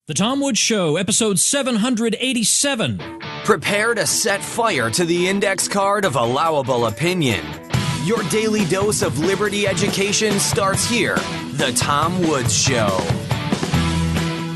The Tom Woods Show, episode 787. Prepare to set fire to the index card of allowable opinion. Your daily dose of liberty education starts here. The Tom Woods Show.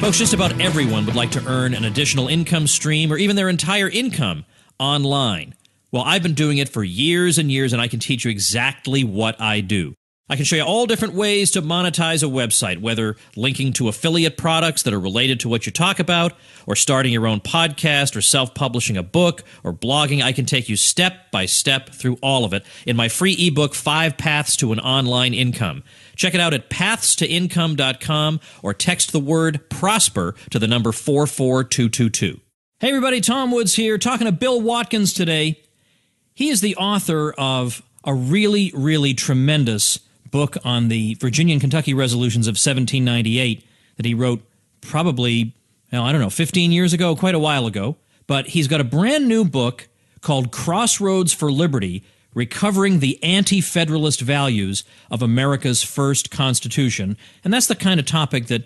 Folks, just about everyone would like to earn an additional income stream or even their entire income online. Well, I've been doing it for years and years, and I can teach you exactly what I do. I can show you all different ways to monetize a website, whether linking to affiliate products that are related to what you talk about, or starting your own podcast, or self-publishing a book, or blogging. I can take you step by step through all of it in my free ebook, 5 Paths to an Online Income. Check it out at pathstoincome.com or text the word PROSPER to the number 44222. Hey everybody, Tom Woods here, talking to Bill Watkins today. He is the author of a really, really tremendous book on the Virginia and Kentucky resolutions of 1798 that he wrote probably, 15 years ago, quite a while ago. But he's got a brand new book called Crossroads for Liberty, Recovering the Anti-Federalist Values of America's First Constitution. And that's the kind of topic that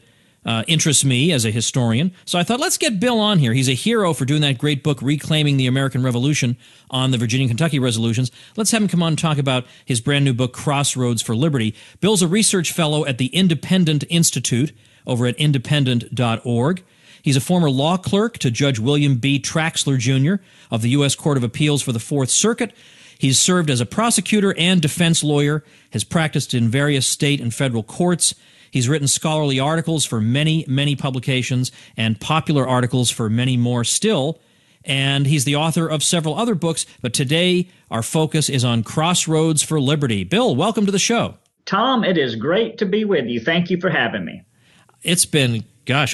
interests me as a historian. So I thought, let's get Bill on here. He's a hero for doing that great book, Reclaiming the American Revolution, on the Virginia and Kentucky resolutions. Let's have him come on and talk about his brand new book, Crossroads for Liberty. Bill's a research fellow at the Independent Institute over at independent.org. He's a former law clerk to Judge William B. Traxler, Jr. of the U.S. Court of Appeals for the Fourth Circuit. He's served as a prosecutor and defense lawyer, has practiced in various state and federal courts. He's written scholarly articles for many, many publications and popular articles for many more still. And he's the author of several other books. But today, our focus is on Crossroads for Liberty. Bill, welcome to the show. Tom, it is great to be with you. Thank you for having me. It's been,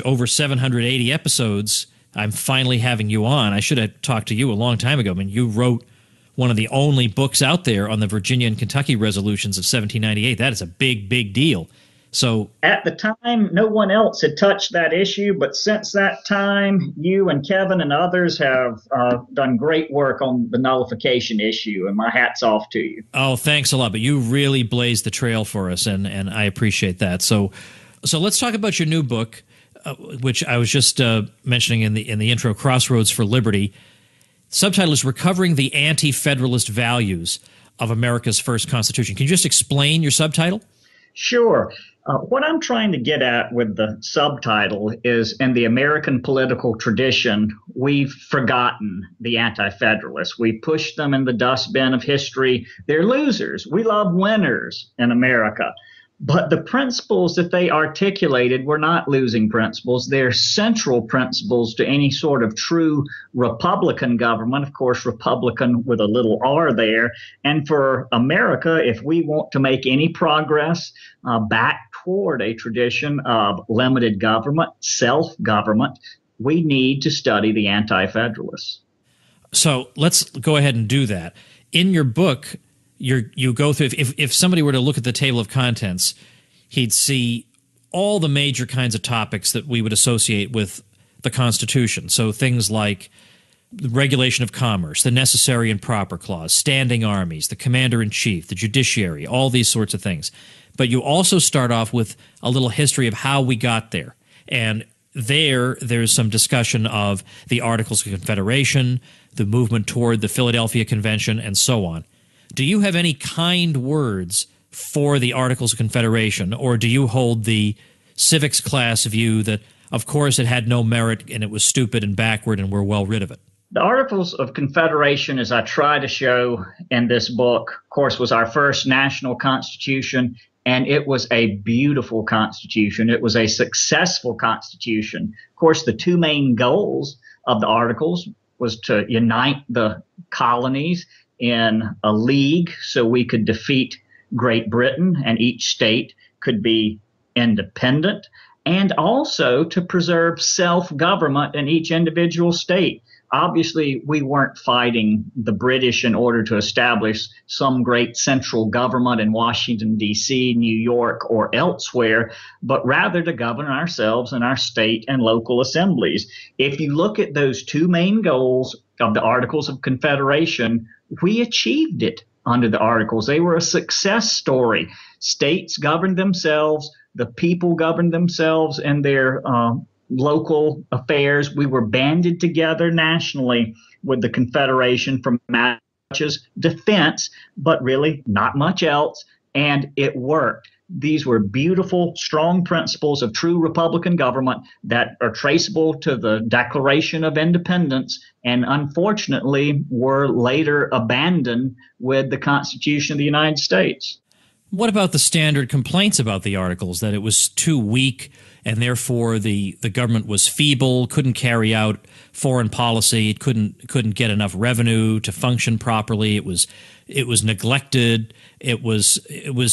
over 780 episodes. I'm finally having you on. I should have talked to you a long time ago. I mean, you wrote one of the only books out there on the Virginia and Kentucky resolutions of 1798. That is a big, big deal. So at the time, no one else had touched that issue, but since that time, you and Kevin and others have done great work on the nullification issue, and my hat's off to you. Oh, thanks a lot. But you really blazed the trail for us, and I appreciate that. So let's talk about your new book, which I was just mentioning in the intro, Crossroads for Liberty. Subtitle is Recovering the Anti-Federalist Values of America's First Constitution. Can you just explain your subtitle? Sure. What I'm trying to get at with the subtitle is, in the American political tradition, we've forgotten the Anti-Federalists. We pushed them in the dustbin of history. They're losers. We love winners in America. But the principles that they articulated were not losing principles. They're central principles to any sort of true Republican government. Of course, Republican with a little R there. And for America, if we want to make any progress back toward a tradition of limited government, self-government, we need to study the Anti-Federalists. So let's go ahead and do that. In your book, you go through, if somebody were to look at the table of contents, he'd see all the major kinds of topics that we would associate with the Constitution. So things like the regulation of commerce, the necessary and proper clause, standing armies, the Commander-in-Chief, the Judiciary, all these sorts of things. But you also start off with a little history of how we got there. And there's some discussion of the Articles of Confederation, the movement toward the Philadelphia Convention, and so on. Do you have any kind words for the Articles of Confederation, or do you hold the civics class view that, of course, it had no merit and it was stupid and backward and we're well rid of it? The Articles of Confederation, as I try to show in this book, of course, was our first national constitution, and it was a beautiful constitution. It was a successful constitution. Of course, the two main goals of the Articles was to unite the colonies in a league so we could defeat Great Britain and each state could be independent, and also to preserve self-government in each individual state. Obviously, we weren't fighting the British in order to establish some great central government in Washington, D.C., New York, or elsewhere, but rather to govern ourselves in our state and local assemblies. If you look at those two main goals of the Articles of Confederation, we achieved it under the Articles. They were a success story. States governed themselves. The people governed themselves in their local affairs. We were banded together nationally with the Confederation for much as defense, but really not much else. And it worked. These were beautiful, strong principles of true Republican government that are traceable to the Declaration of Independence and unfortunately were later abandoned with the Constitution of the United States. What about the standard complaints about the Articles, that it was too weak and therefore the government was feeble, couldn't carry out foreign policy, it couldn't get enough revenue to function properly, it was neglected, it was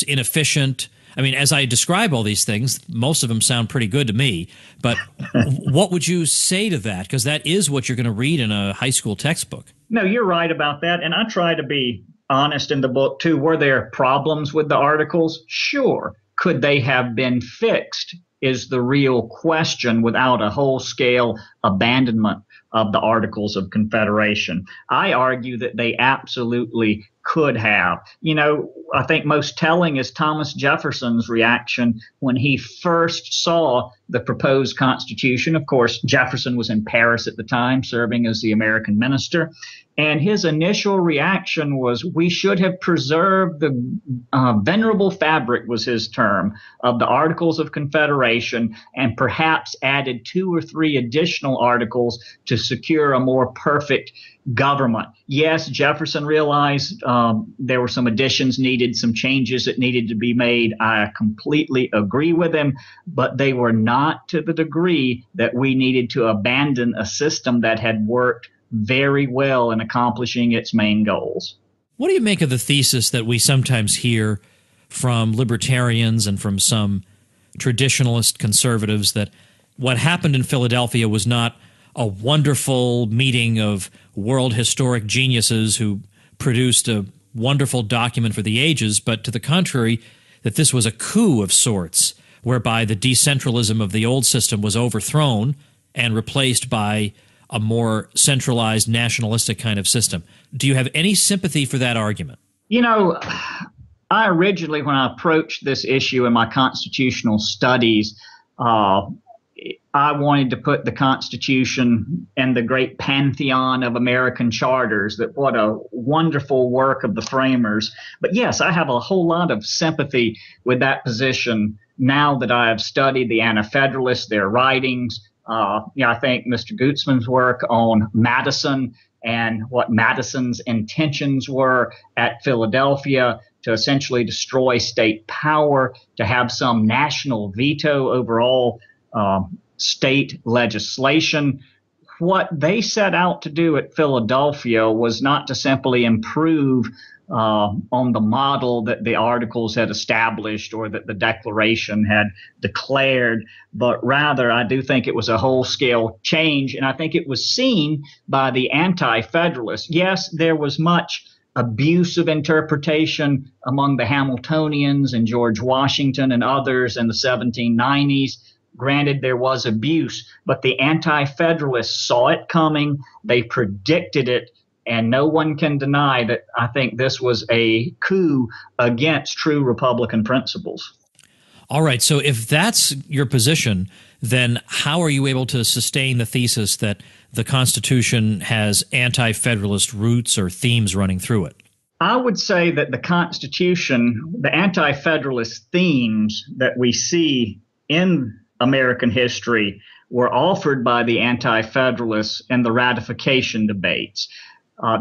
inefficient? I mean, as I describe all these things, most of them sound pretty good to me, but what would you say to that? Because that is what you're going to read in a high school textbook. No, you're right about that, and I try to be honest in the book, too. Were there problems with the Articles? Sure. Could they have been fixed is the real question without a whole-scale abandonment of the Articles of Confederation. I argue that they absolutely could have. You know, I think most telling is Thomas Jefferson's reaction when he first saw the proposed Constitution. Of course, Jefferson was in Paris at the time, serving as the American minister. And his initial reaction was, we should have preserved the venerable fabric, was his term, of the Articles of Confederation and perhaps added 2 or 3 additional articles to secure a more perfect government. Yes, Jefferson realized there were some additions needed, some changes that needed to be made. I completely agree with him, but they were not to the degree that we needed to abandon a system that had worked very well in accomplishing its main goals. What do you make of the thesis that we sometimes hear from libertarians and from some traditionalist conservatives that what happened in Philadelphia was not a wonderful meeting of world historic geniuses who produced a wonderful document for the ages, but to the contrary, that this was a coup of sorts, whereby the decentralism of the old system was overthrown and replaced by a more centralized nationalistic kind of system? Do you have any sympathy for that argument? You know, I originally, when I approached this issue in my constitutional studies, I wanted to put the Constitution in the great pantheon of American charters, that what a wonderful work of the framers. But yes, I have a whole lot of sympathy with that position now that I have studied the AntiFederalists, their writings. I think Mr. Guttman's work on Madison and what Madison's intentions were at Philadelphia to essentially destroy state power, to have some national veto over all state legislation. What they set out to do at Philadelphia was not to simply improve on the model that the Articles had established or that the Declaration had declared, but rather I do think it was a whole-scale change, and I think it was seen by the Anti-Federalists. Yes, there was much abuse of interpretation among the Hamiltonians and George Washington and others in the 1790s. Granted, there was abuse, but the Anti-Federalists saw it coming. They predicted it, and no one can deny that I think this was a coup against true Republican principles. All right, so if that's your position, then how are you able to sustain the thesis that the Constitution has anti-Federalist roots or themes running through it? I would say that the Constitution, the anti-Federalist themes that we see in American history were offered by the Anti-Federalists in the ratification debates.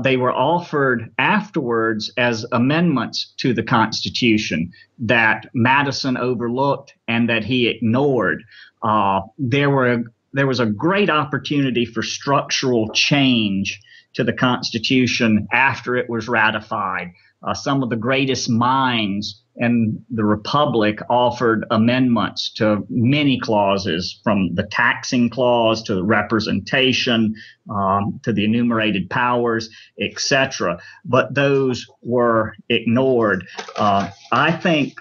They were offered afterwards as amendments to the Constitution that Madison overlooked and that he ignored. There was a great opportunity for structural change to the Constitution after it was ratified. Some of the greatest minds in the Republic offered amendments to many clauses, from the taxing clause to the representation, to the enumerated powers, etc. But those were ignored. I think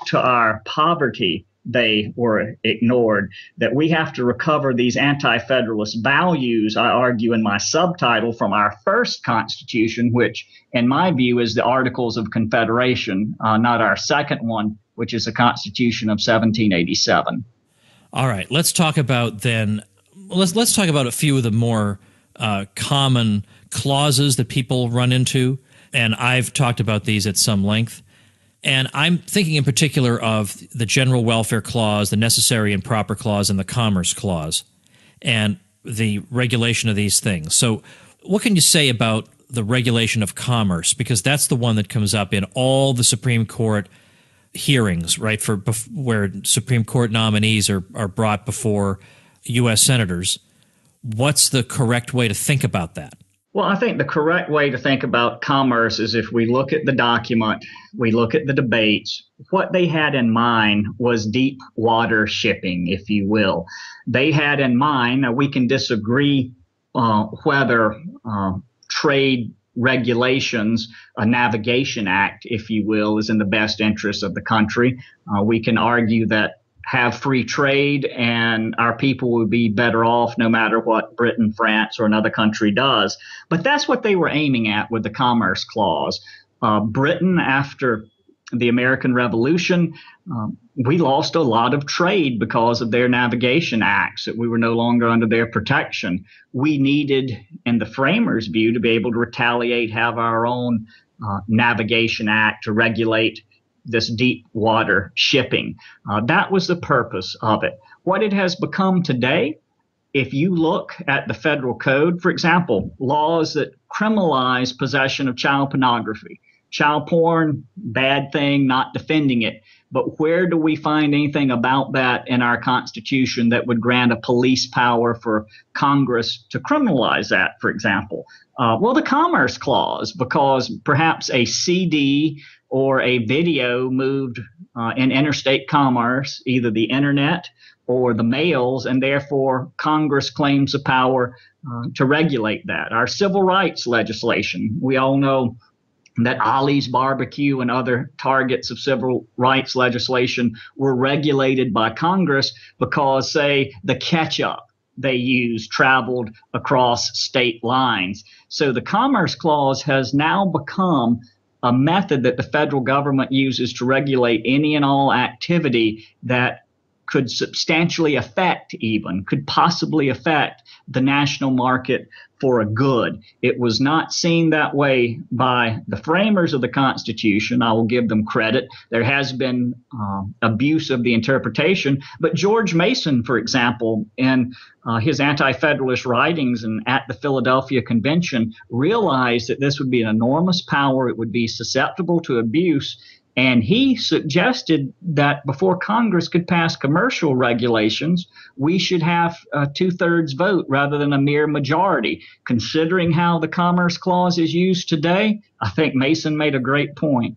to our poverty, they were ignored, that we have to recover these anti-Federalist values, I argue in my subtitle, from our first Constitution, which in my view is the Articles of Confederation, not our second one, which is the Constitution of 1787. All right, let's talk about then. Let's talk about a few of the more common clauses that people run into, and I've talked about these at some length. And I'm thinking in particular of the General Welfare Clause, the Necessary and Proper Clause, and the Commerce Clause, and the regulation of these things. So, what can you say about the regulation of commerce? Because that's the one that comes up in all the Supreme Court hearings, right, for where Supreme Court nominees are brought before U.S. senators. What's the correct way to think about that? Well, I think the correct way to think about commerce is if we look at the document, we look at the debates, what they had in mind was deep water shipping, if you will. They had in mind, now we can disagree whether trade regulations, a navigation act, if you will, is in the best interest of the country. We can argue that have free trade and our people would be better off no matter what Britain, France, or another country does. But that's what they were aiming at with the Commerce Clause. Britain, after the American Revolution, we lost a lot of trade because of their navigation acts, that we were no longer under their protection. We needed, in the framers' view, to be able to retaliate, have our own navigation act to regulate this deep water shipping. That was the purpose of it. What it has become today, if you look at the federal code, for example, laws that criminalize possession of child pornography, child porn, bad thing, not defending it. But where do we find anything about that in our Constitution that would grant a police power for Congress to criminalize that, for example? Well, the Commerce Clause, because perhaps a CD or a video moved in interstate commerce, either the internet or the mails, and therefore Congress claims the power to regulate that. Our civil rights legislation, we all know that Ollie's Barbecue and other targets of civil rights legislation were regulated by Congress because, say, the ketchup they used traveled across state lines. So the Commerce Clause has now become a method that the federal government uses to regulate any and all activity that could substantially affect, could possibly affect the national market for a good. It was not seen that way by the framers of the Constitution. I will give them credit. There has been abuse of the interpretation. But George Mason, for example, in his anti-federalist writings and at the Philadelphia Convention, realized that this would be an enormous power. It would be susceptible to abuse. And he suggested that before Congress could pass commercial regulations, we should have a 2/3 vote rather than a mere majority. Considering how the Commerce Clause is used today, I think Mason made a great point.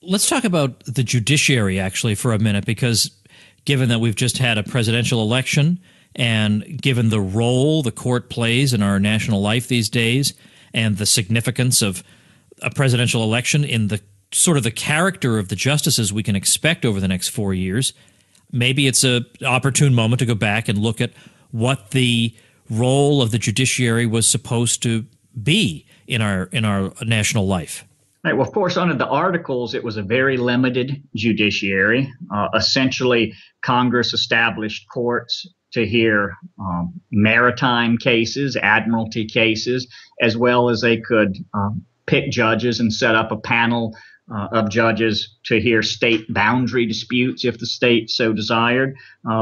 Let's talk about the judiciary, actually, for a minute, because given that we've just had a presidential election and given the role the court plays in our national life these days and the significance of a presidential election in the sort of the character of the justices we can expect over the next 4 years, maybe it's an opportune moment to go back and look at what the role of the judiciary was supposed to be in our national life. Right. Well, of course, under the Articles, it was a very limited judiciary. Essentially, Congress established courts to hear maritime cases, admiralty cases, as well as they could pick judges and set up a panel of judges to hear state boundary disputes if the state so desired.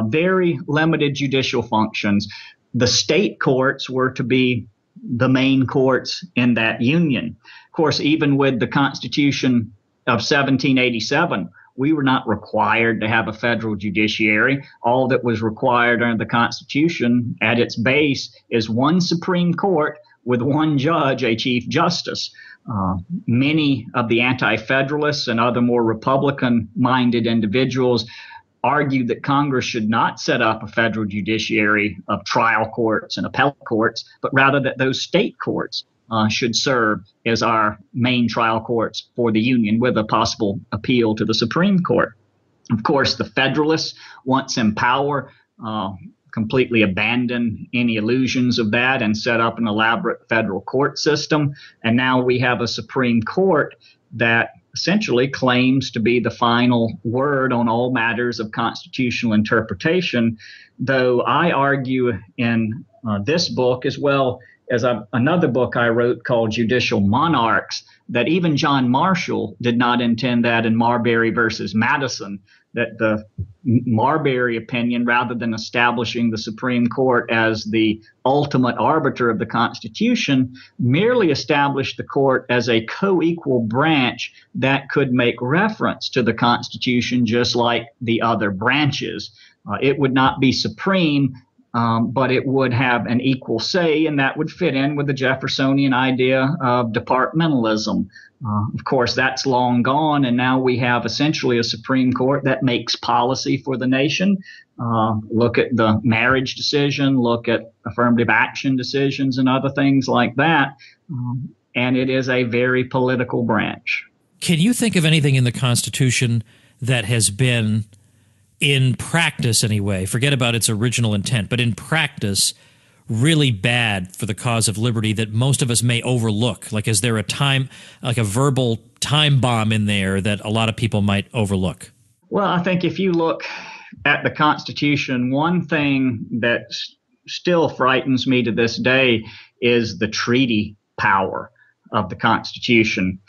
Very limited judicial functions. The state courts were to be the main courts in that union. Of course, even with the Constitution of 1787, we were not required to have a federal judiciary. All that was required under the Constitution at its base is one Supreme Court with one judge, a Chief Justice. Many of the anti-federalists and other more Republican-minded individuals argued that Congress should not set up a federal judiciary of trial courts and appellate courts, but rather that those state courts should serve as our main trial courts for the Union with a possible appeal to the Supreme Court. Of course, the Federalists, once in power, completely abandon any illusions of that and set up an elaborate federal court system. And now we have a Supreme Court that essentially claims to be the final word on all matters of constitutional interpretation. though I argue in this book, as well as another book I wrote called Judicial Monarchs, that even John Marshall did not intend that in Marbury versus Madison, that the Marbury opinion, rather than establishing the Supreme Court as the ultimate arbiter of the Constitution, merely established the court as a co-equal branch that could make reference to the Constitution just like the other branches. It would not be supreme, but it would have an equal say, and that would fit in with the Jeffersonian idea of departmentalism. Of course, that's long gone, and now we have essentially a Supreme Court that makes policy for the nation. Look at the marriage decision, look at affirmative action decisions and other things like that, and it is a very political branch. Can you think of anything in the Constitution that has been, in practice anyway, forget about its original intent, but in practice, really bad for the cause of liberty that most of us may overlook? Like, is there a verbal time bomb in there that a lot of people might overlook? Well, I think if you look at the Constitution, one thing that still frightens me to this day is the treaty power of the Constitution,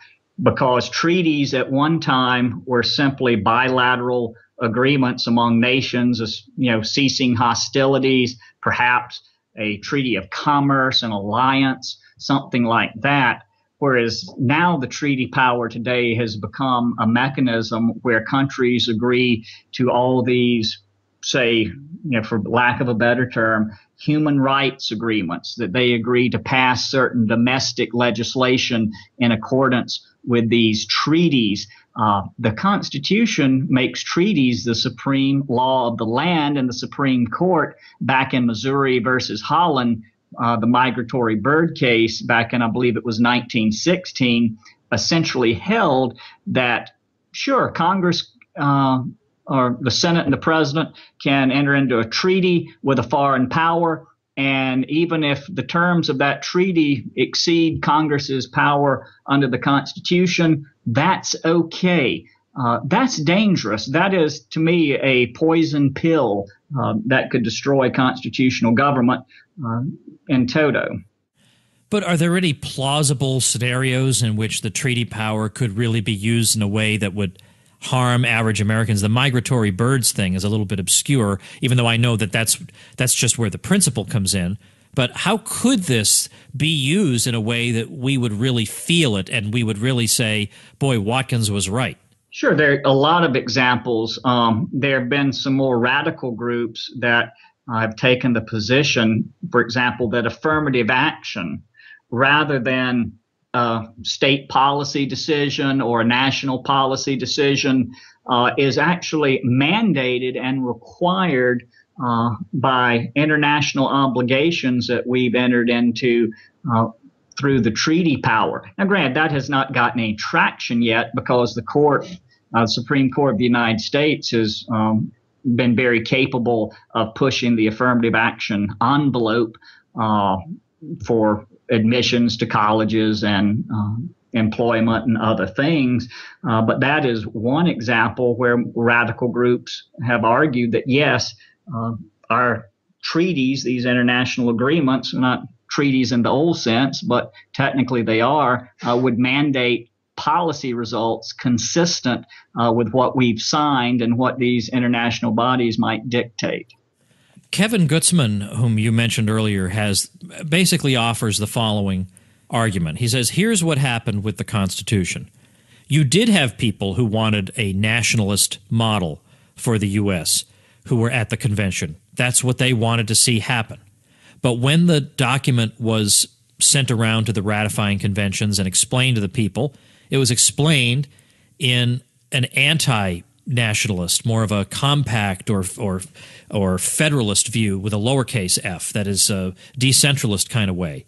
because treaties at one time were simply bilateral agreements among nations, ceasing hostilities, perhaps a treaty of commerce, an alliance, something like that. Whereas now the treaty power today has become a mechanism where countries agree to all these, say, for lack of a better term, human rights agreements, that they agree to pass certain domestic legislation in accordance with these treaties. The Constitution makes treaties the supreme law of the land, and the Supreme Court back in Missouri versus Holland, the migratory bird case back in, I believe it was 1916, essentially held that, sure, Congress or the Senate and the President can enter into a treaty with a foreign power, and even if the terms of that treaty exceed Congress's power under the Constitution, that's okay. That's dangerous. That is, to me, a poison pill that could destroy constitutional government in toto. But are there any plausible scenarios in which the treaty power could really be used in a way that would harm average Americans? The migratory birds thing is a little bit obscure, even though I know that that's just where the principle comes in. But how could this be used in a way that we would really feel it and we would really say, boy, Watkins was right? Sure, there are a lot of examples. There have been some more radical groups that have taken the position, for example, that affirmative action, rather than a state policy decision or a national policy decision, is actually mandated and required by international obligations that we've entered into through the treaty power. Now, granted, that has not gotten any traction yet because the Supreme Court of the United States has been very capable of pushing the affirmative action envelope for admissions to colleges and employment and other things. But that is one example where radical groups have argued that, yes, our treaties, these international agreements, not treaties in the old sense, but technically they are, would mandate policy results consistent with what we've signed and what these international bodies might dictate. Kevin Guttman, whom you mentioned earlier, basically offers the following argument. He says, here's what happened with the Constitution. You did have people who wanted a nationalist model for the U.S. who were at the convention. That's what they wanted to see happen. But when the document was sent around to the ratifying conventions and explained to the people, it was explained in an anti-nationalist, more of a compact or federalist view with a lowercase f, that is a decentralist kind of way.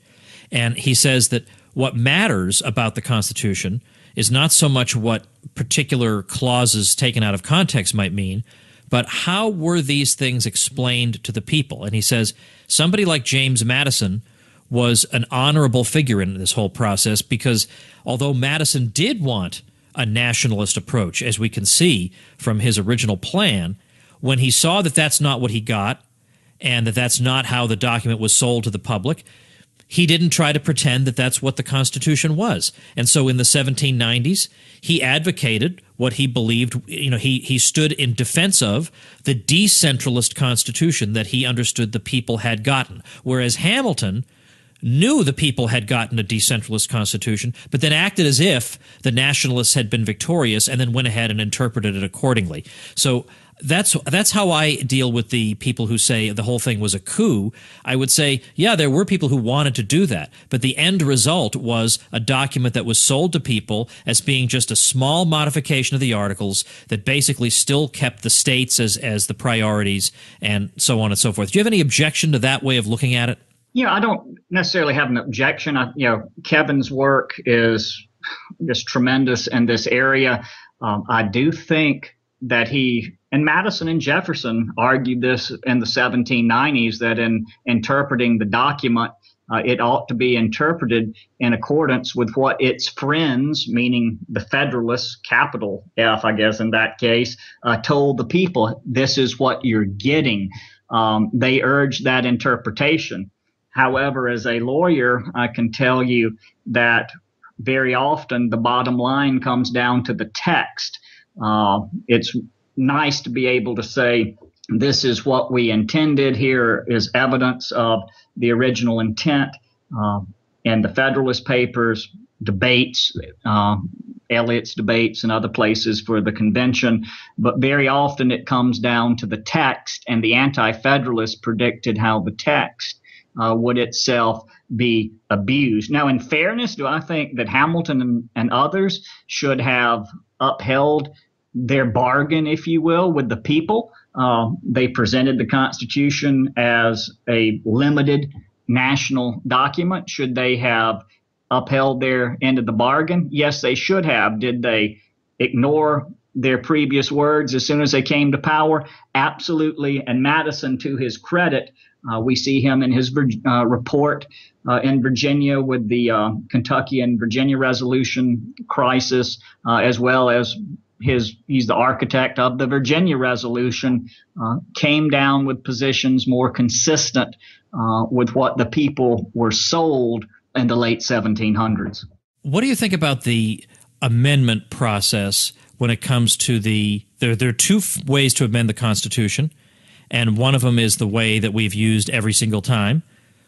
And he says that what matters about the Constitution is not so much what particular clauses taken out of context might mean, but how were these things explained to the people? And he says somebody like James Madison was an honorable figure in this whole process because although Madison did want a nationalist approach, as we can see from his original plan, when he saw that that's not what he got, and that that's not how the document was sold to the public. He didn't try to pretend that that's what the Constitution was. And so in the 1790s, he advocated what he believed, he stood in defense of the decentralist Constitution that he understood the people had gotten. Whereas Hamilton knew the people had gotten a decentralist Constitution, but then acted as if the nationalists had been victorious and then went ahead and interpreted it accordingly. So that's how I deal with the people who say the whole thing was a coup. I would say, yeah, there were people who wanted to do that, but the end result was a document that was sold to people as being just a small modification of the Articles that basically still kept the states as the priorities and so on and so forth. Do you have any objection to that way of looking at it? Yeah, I don't necessarily have an objection. Kevin's work is just tremendous in this area. I do think that and Madison and Jefferson argued this in the 1790s, that in interpreting the document, it ought to be interpreted in accordance with what its friends, meaning the Federalists, capital F, I guess in that case, told the people, this is what you're getting. They urged that interpretation. However, as a lawyer, I can tell you that very often the bottom line comes down to the text. It's nice to be able to say, this is what we intended. Here is evidence of the original intent. And the Federalist Papers, debates, Eliot's debates and other places for the convention. But very often it comes down to the text, and the Anti-Federalists predicted how the text would itself be abused. Now, in fairness, do I think that Hamilton and others should have upheld their bargain, if you will, with the people? They presented the Constitution as a limited national document. Should they have upheld their end of the bargain? Yes, they should have. Did they ignore their previous words as soon as they came to power? Absolutely. And Madison, to his credit, we see him in his report in Virginia with the Kentucky and Virginia Resolution crisis, as well as he's the architect of the Virginia Resolution, came down with positions more consistent with what the people were sold in the late 1700s. What do you think about the amendment process when it comes to there are two ways to amend the Constitution, and one of them is the way that we've used every single time,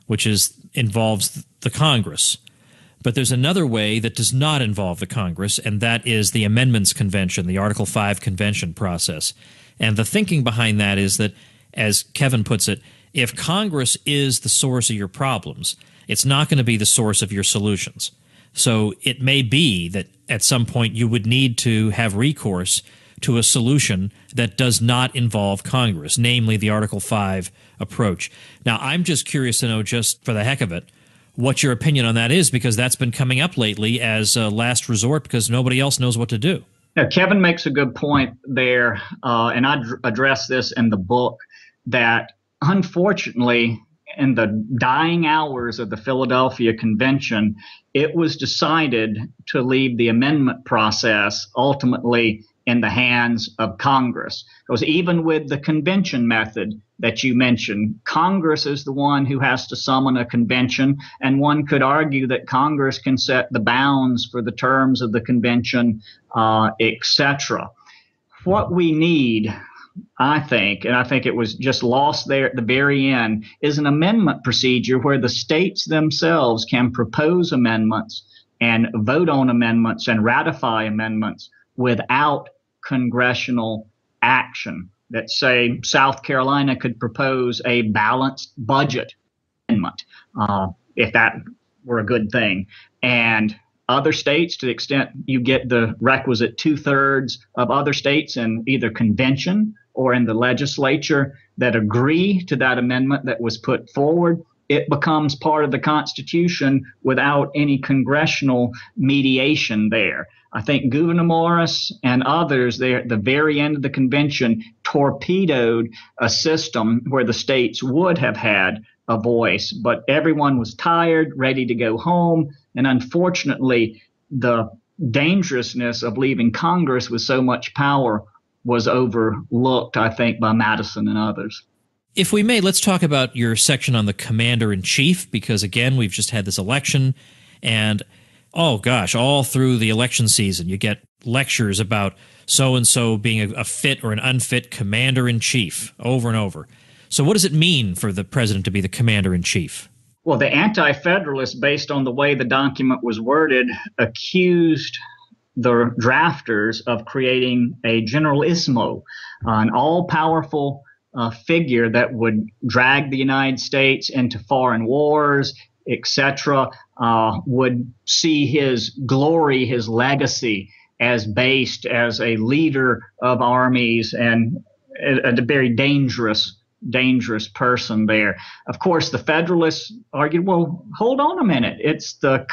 which involves the Congress. But there's another way that does not involve the Congress, and that is the Amendments Convention, the Article 5 Convention process. And the thinking behind that is that, as Kevin puts it, if Congress is the source of your problems, it's not going to be the source of your solutions. So it may be that at some point you would need to have recourse to a solution that does not involve Congress, namely the Article 5 approach. Now, I'm just curious to know, just for the heck of it, what your opinion on that is, because that's been coming up lately as a last resort because nobody else knows what to do. Now, Kevin makes a good point there, and I address this in the book, that unfortunately, in the dying hours of the Philadelphia Convention, it was decided to leave the amendment process ultimately in the hands of Congress. Because even with the convention method that you mentioned, Congress is the one who has to summon a convention, and one could argue that Congress can set the bounds for the terms of the convention, etc. What we need, I think, and I think it was just lost there at the very end, is an amendment procedure where the states themselves can propose amendments and vote on amendments and ratify amendments without congressional action. That, say, South Carolina could propose a balanced budget amendment, if that were a good thing. And other states, to the extent you get the requisite 2/3 of other states in either convention or in the legislature that agree to that amendment that was put forward, it becomes part of the Constitution without any congressional mediation there. I think Gouverneur Morris and others there at the very end of the convention torpedoed a system where the states would have had a voice, but everyone was tired, ready to go home. And unfortunately, the dangerousness of leaving Congress with so much power was overlooked, I think, by Madison and others. If we may, let's talk about your section on the Commander-in-Chief, because, again, we've just had this election, and, oh, gosh, all through the election season, you get lectures about so-and-so being a fit or an unfit Commander-in-Chief over and over. So what does it mean for the president to be the Commander-in-Chief? Well, the Anti-Federalists, based on the way the document was worded, accused the drafters of creating a generalissimo, an all-powerful figure that would drag the United States into foreign wars, etc., would see his glory, his legacy as based as a leader of armies and a very dangerous person there. Of course, the Federalists argued, well, hold on a minute. It's the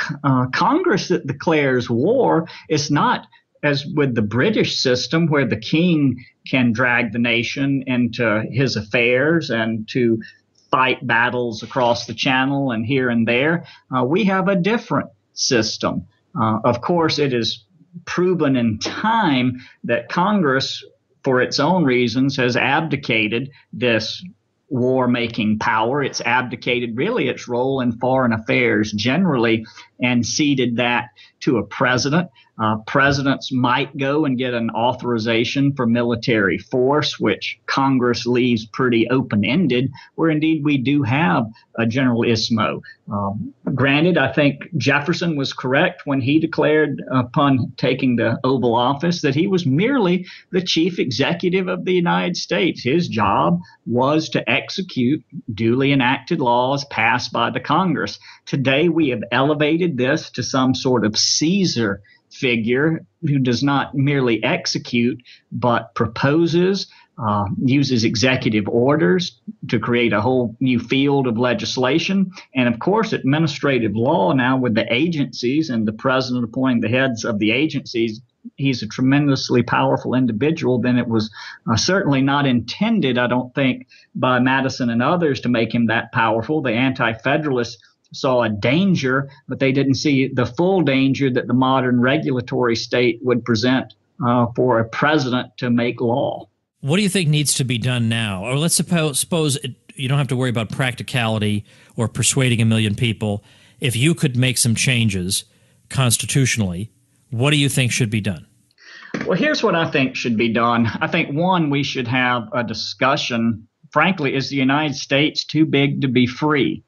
Congress that declares war. It's not as with the British system where the king can drag the nation into his affairs and to fight battles across the channel and here and there. We have a different system. Of course, it is proven in time that Congress, for its own reasons, has abdicated this war-making power. It's abdicated really its role in foreign affairs generally and ceded that to a president. Presidents might go and get an authorization for military force, which Congress leaves pretty open-ended, where indeed we do have a generalissimo. Granted, I think Jefferson was correct when he declared upon taking the Oval Office that he was merely the chief executive of the United States. His job was to execute duly enacted laws passed by the Congress. Today, we have elevated this to some sort of Caesar figure who does not merely execute, but proposes, uses executive orders to create a whole new field of legislation. And of course, administrative law now with the agencies and the president appointing the heads of the agencies, he's a tremendously powerful individual. Then it was certainly not intended, I don't think, by Madison and others to make him that powerful. The Anti-Federalists saw a danger, but they didn't see the full danger that the modern regulatory state would present for a president to make law. What do you think needs to be done now? Or let's suppose you don't have to worry about practicality or persuading a million people. If you could make some changes constitutionally, what do you think should be done? Well, here's what I think should be done. I think, one, we should have a discussion. Frankly, is the United States too big to be free?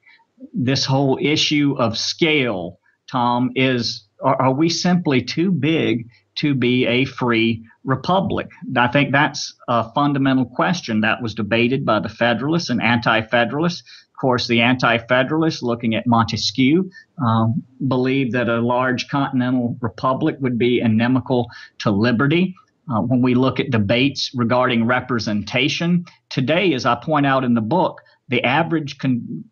This whole issue of scale, Tom, are we simply too big to be a free republic? I think that's a fundamental question that was debated by the Federalists and Anti-Federalists. Of course, the Anti-Federalists, looking at Montesquieu, believed that a large continental republic would be inimical to liberty. When we look at debates regarding representation, today, as I point out in the book, the average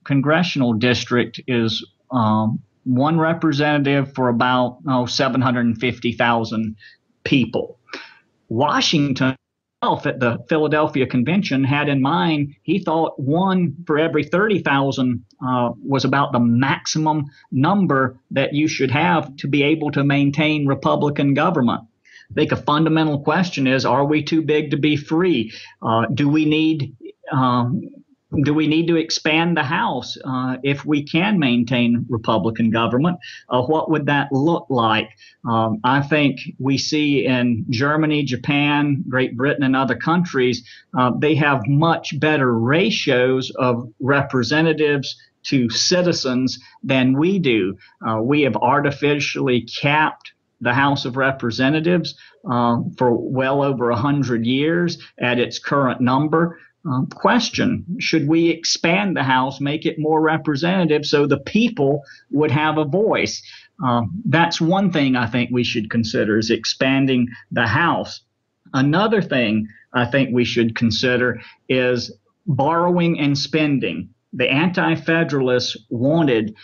congressional district is one representative for about 750,000 people. Washington at the Philadelphia Convention had in mind, he thought one for every 30,000 was about the maximum number that you should have to be able to maintain Republican government. I think a fundamental question is, are we too big to be free? Do we need to expand the House if we can maintain Republican government? What would that look like? I think we see in Germany, Japan, Great Britain, and other countries, they have much better ratios of representatives to citizens than we do. We have artificially capped the House of Representatives for well over 100 years at its current number. Question, should we expand the House, make it more representative so the people would have a voice? That's one thing I think we should consider, is expanding the House. Another thing I think we should consider is borrowing and spending. The Anti-Federalists wanted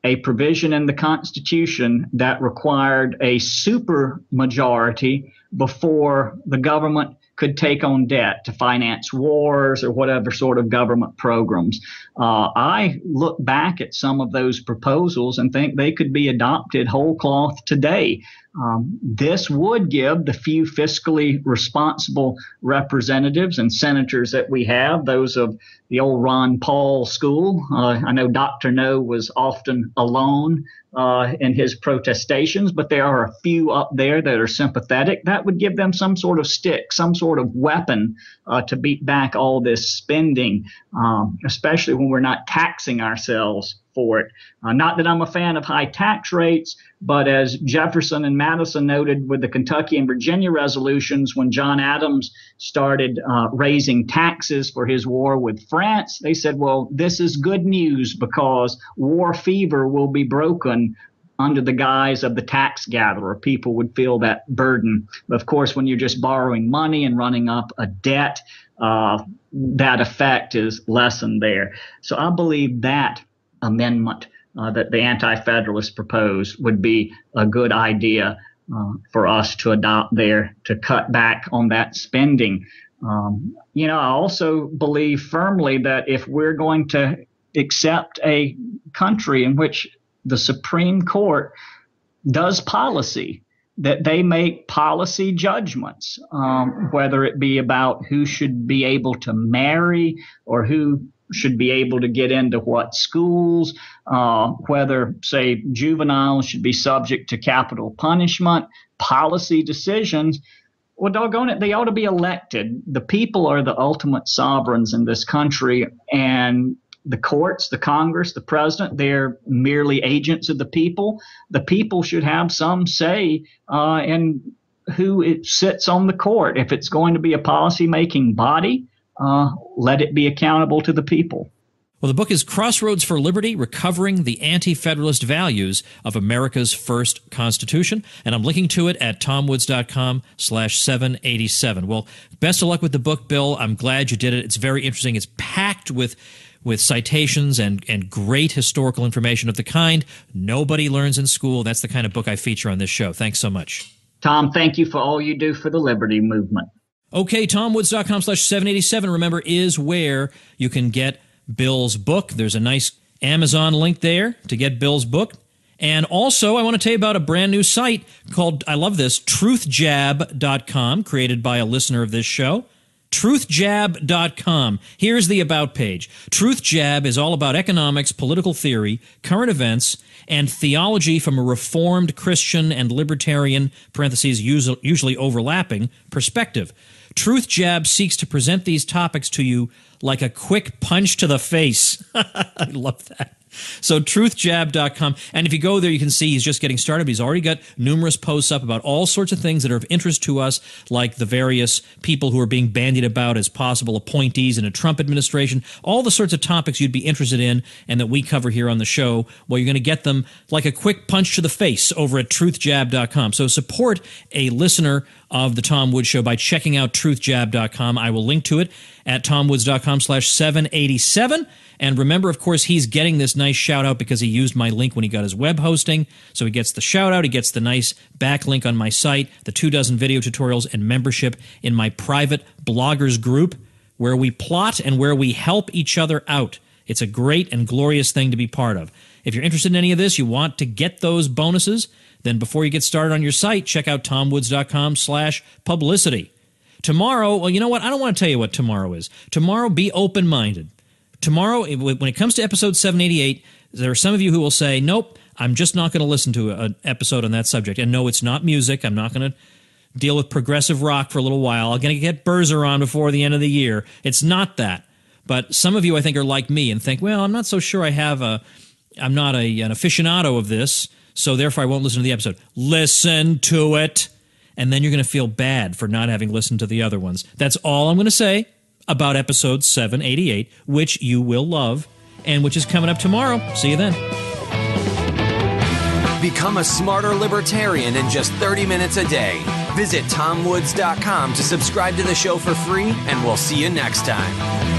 a provision in the Constitution that required a supermajority before the government could take on debt to finance wars or whatever sort of government programs. I look back at some of those proposals and think they could be adopted whole cloth today. This would give the few fiscally responsible representatives and senators that we have, those of the old Ron Paul school. I know Dr. No was often alone in his protestations, but there are a few up there that are sympathetic. That would give them some sort of stick, some sort of weapon to beat back all this spending, especially when we're not taxing ourselves for it. Not that I'm a fan of high tax rates, but as Jefferson and Madison noted with the Kentucky and Virginia resolutions, when John Adams started raising taxes for his war with France, they said, well, this is good news because war fever will be broken under the guise of the tax gatherer. People would feel that burden. But of course, when you're just borrowing money and running up a debt, that effect is lessened there. So I believe that amendment that the Anti-Federalists proposed would be a good idea for us to adopt there to cut back on that spending. I also believe firmly that if we're going to accept a country in which the Supreme Court does policy, that they make policy judgments, whether it be about who should be able to marry or who should be able to get into what schools, whether, say, juveniles should be subject to capital punishment, policy decisions. Well, doggone it, they ought to be elected. The people are the ultimate sovereigns in this country, and the courts, the Congress, the president, they're merely agents of the people. The people should have some say in who it sits on the court. If it's going to be a policy-making body, let it be accountable to the people. Well, the book is Crossroads for Liberty, Recovering the Anti-Federalist Values of America's First Constitution, and I'm linking to it at tomwoods.com/787. Well, best of luck with the book, Bill. I'm glad you did it. It's very interesting. It's packed with citations and great historical information of the kind nobody learns in school. That's the kind of book I feature on this show. Thanks so much. Tom, thank you for all you do for the liberty movement. Okay, tomwoods.com/787, remember, is where you can get Bill's book. There's a nice Amazon link there to get Bill's book. And also, I want to tell you about a brand new site called, I love this, truthjab.com, created by a listener of this show. Truthjab.com. Here's the About page. TruthJab is all about economics, political theory, current events, and theology from a Reformed Christian and libertarian, parentheses, usually overlapping, perspective. TruthJab seeks to present these topics to you like a quick punch to the face. I love that. So truthjab.com. And if you go there, you can see he's just getting started. He's already got numerous posts up about all sorts of things that are of interest to us, like the various people who are being bandied about as possible appointees in a Trump administration, all the sorts of topics you'd be interested in and that we cover here on the show. Well, you're going to get them like a quick punch to the face over at truthjab.com. So support a listener of the Tom Woods Show by checking out truthjab.com. I will link to it at tomwoods.com/787. And remember, of course, he's getting this nice shout-out because he used my link when he got his web hosting. So he gets the shout-out, he gets the nice backlink on my site, the 24 video tutorials, and membership in my private bloggers group where we plot and where we help each other out. It's a great and glorious thing to be part of. If you're interested in any of this, you want to get those bonuses, then before you get started on your site, check out tomwoods.com/publicity. Tomorrow, well, you know what? I don't want to tell you what tomorrow is. Tomorrow, be open-minded. Tomorrow, when it comes to episode 788, there are some of you who will say, nope, I'm just not going to listen to an episode on that subject. And no, it's not music. I'm not going to deal with progressive rock for a little while. I'm going to get Berzer on before the end of the year. It's not that. But some of you, I think, are like me and think, well, I'm not so sure I'm not an aficionado of this, so therefore I won't listen to the episode. Listen to it, and then you're going to feel bad for not having listened to the other ones. That's all I'm going to say about episode 788, which you will love, and which is coming up tomorrow. See you then. Become a smarter libertarian in just 30 minutes a day. Visit tomwoods.com to subscribe to the show for free, and we'll see you next time.